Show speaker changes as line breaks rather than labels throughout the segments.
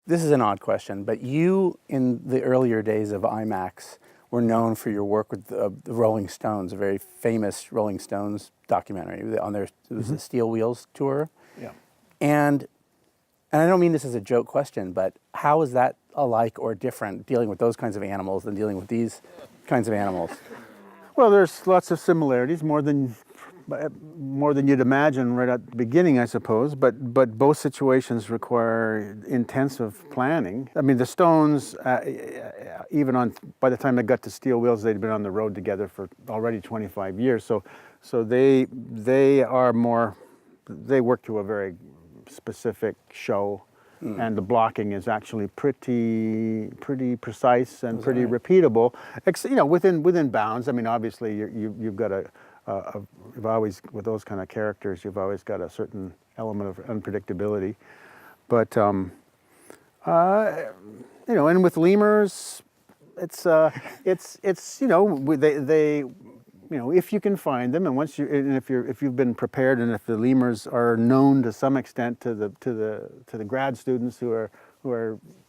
This is an odd question, but you, in the earlier days of IMAX, were known for your work with the Rolling Stones, a very famous Rolling Stones documentary. On their, it was the Steel Wheels tour.
Yeah.
And I don't mean this as a joke question, but how is that alike or different dealing with those kinds of animals than dealing with these kinds of animals?
Well, there's lots of similarities, more than you'd imagine right at the beginning, I suppose. But both situations require intensive planning. I mean, the Stones, even by the time they got to Steel Wheels, they'd been on the road together for already 25 years. So they work to a very specific show. And the blocking is actually pretty precise and pretty repeatable. Within bounds. I mean, obviously you've got you've always, with those kind of characters, you've always got a certain element of unpredictability. But and with lemurs, it's if you can find them, and if you've been prepared, and if the lemurs are known to some extent to the grad students who are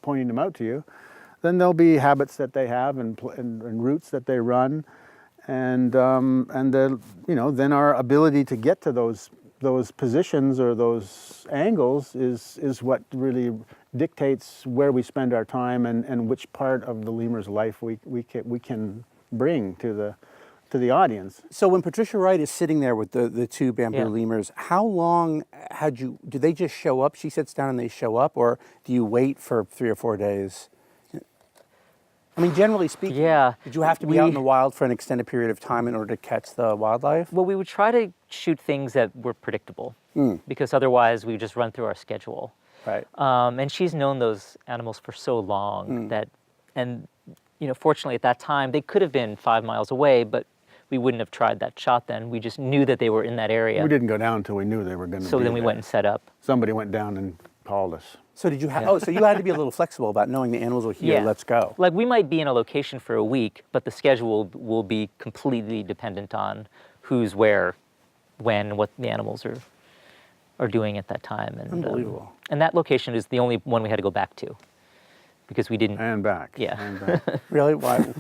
pointing them out to you, then there'll be habits that they have and routes that they run, and then our ability to get to those positions or those angles is what really dictates where we spend our time and which part of the lemur's life we can bring to the audience.
So when Patricia Wright is sitting there with the two bamboo lemurs, how long do they just show up? She sits down and they show up, or do you wait for 3 or 4 days? I mean, generally speaking, did you have to be out in the wild for an extended period of time in order to catch the wildlife?
Well, we would try to shoot things that were predictable, because otherwise we would just run through our schedule.
Right.
And she's known those animals for so long that, and fortunately at that time, they could have been 5 miles away, but we wouldn't have tried that shot then. We just knew that they were in that area.
We didn't go down until we knew they were going to be
So then we
there.
went and set up.
Somebody went down and called us.
So did you have? So you had to be a little flexible about knowing the animals were here.
Yeah.
Let's go.
Like, we might be in a location for a week, but the schedule will be completely dependent on who's where, when, what the animals are doing at that time. And,
Unbelievable.
And that location is the only one we had to go back to, because we didn't.
And back.
Yeah.
And back.
Really? Why?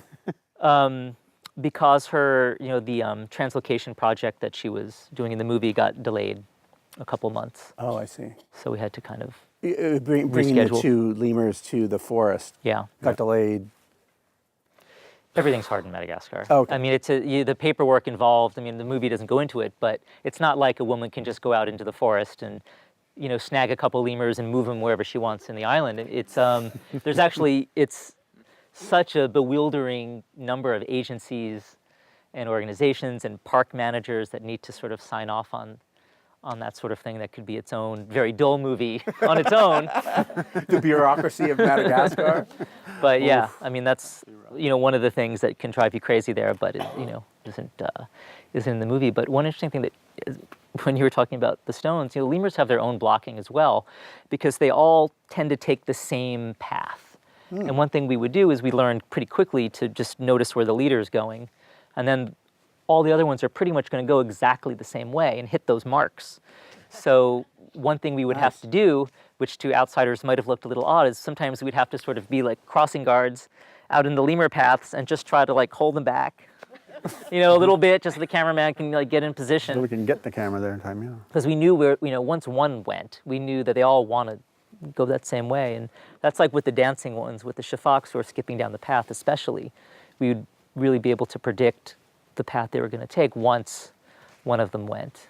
Because her, the translocation project that she was doing in the movie got delayed a couple months.
Oh, I see.
So we had to kind of
Bringing the
reschedule.
two lemurs to the forest got delayed.
Everything's hard in Madagascar.
Okay.
I mean, it's the paperwork involved. I mean, the movie doesn't go into it, but it's not like a woman can just go out into the forest and, snag a couple lemurs and move them wherever she wants in the island. It's it's such a bewildering number of agencies and organizations and park managers that need to sort of sign off on that sort of thing that could be its own very dull movie on its own.
The bureaucracy of Madagascar.
But yeah, I mean, that's one of the things that can drive you crazy there, but it, isn't in the movie. But one interesting thing that is, when you were talking about the Stones, lemurs have their own blocking as well, because they all tend to take the same path. And one thing we would do is we learned pretty quickly to just notice where the leader is going, and then all the other ones are pretty much going to go exactly the same way and hit those marks. So one thing we would have to do, which to outsiders might have looked a little odd, is sometimes we'd have to sort of be like crossing guards out in the lemur paths and just try to like hold them back, a little bit, just so the cameraman can like get in position.
So we can get the camera there in time, yeah.
Because we knew where, once one went, we knew that they all want to go that same way. And that's like with the dancing ones, with the shafaques who are skipping down the path especially. We would really be able to predict the path they were going to take once one of them went.